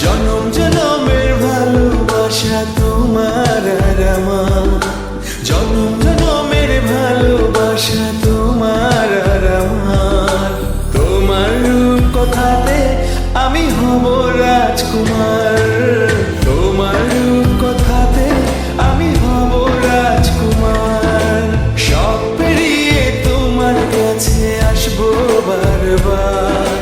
জনম জনমের ভালোবাসা তোমার আর আমার, জনম জনমের ভালোবাসা তোমার আর আমার। তোমার রূপ কথাতে আমি হব রাজকুমার, তোমার রূপ কথাতে আমি হব রাজকুমার। সব পেরিয়ে তোমার কাছে আসবো বারবার,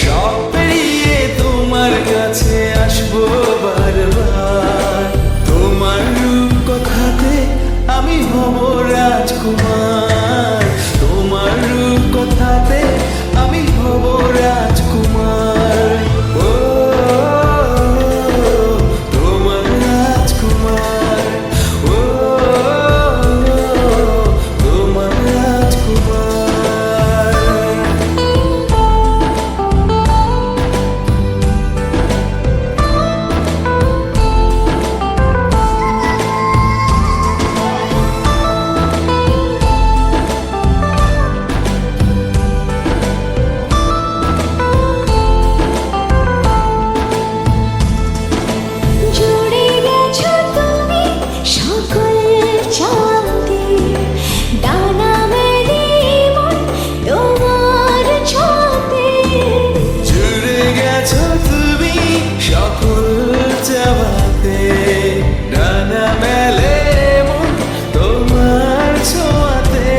সব পেরিয়ে তোমার কাছে আসবো বারবার। তোমার রূপ কথাতে আমি হব রাজকুমার, তোমার রূপ কথাতে আমি হব রাজকুমার। ও তোমার রাজকুমার, ও তোমার রাজকুমার। জুড়ে গেছো তুমি সকল চাঁদে, ডানা মেলে মন তোমার ছোঁয়াতে। জুড়ে গেছো তুমি সকল চাওয়াতে, ডানা মেলে মন তোমার ছোঁয়াতে।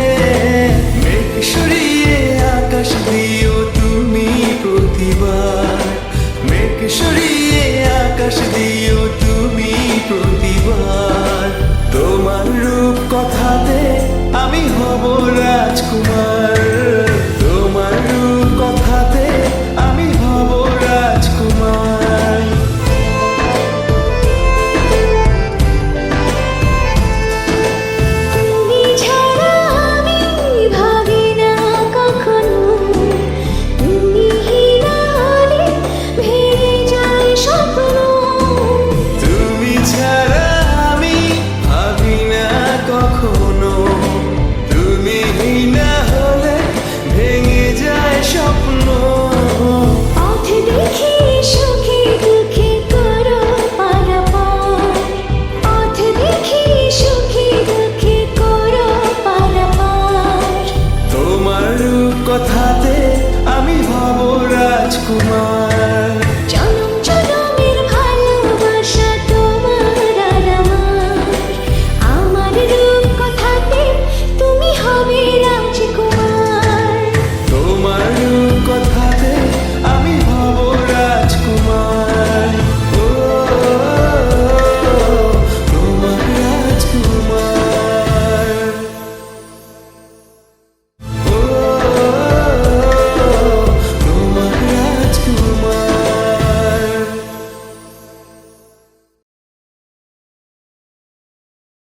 মেঘ সরিয়ে আকাশ দিও তুমি প্রতিবার, মেঘ সরিয়ে আকাশ দিও তুমি প্রতিবার। তোমার রূপ কথাতে আমি হব রাজকুমার, তোমার রূপ কথাতে আমি হব রাজকুমার। তুমি ছাড়া আমি ভাবি না কখনো, তুমি না হলে ভেঙে যায় স্বপ্ন। তুমি ছাড়া আমি ভাবি না কখনো, তুমি না হলে ভেঙে যায় স্বপ্ন। পথ দেখি সুখে দুঃখে করো পারাপার, পথ দেখি সুখে দুঃখে করো পারাপার। তোমার রূপ কথাতে আমি হব রাজকুমার।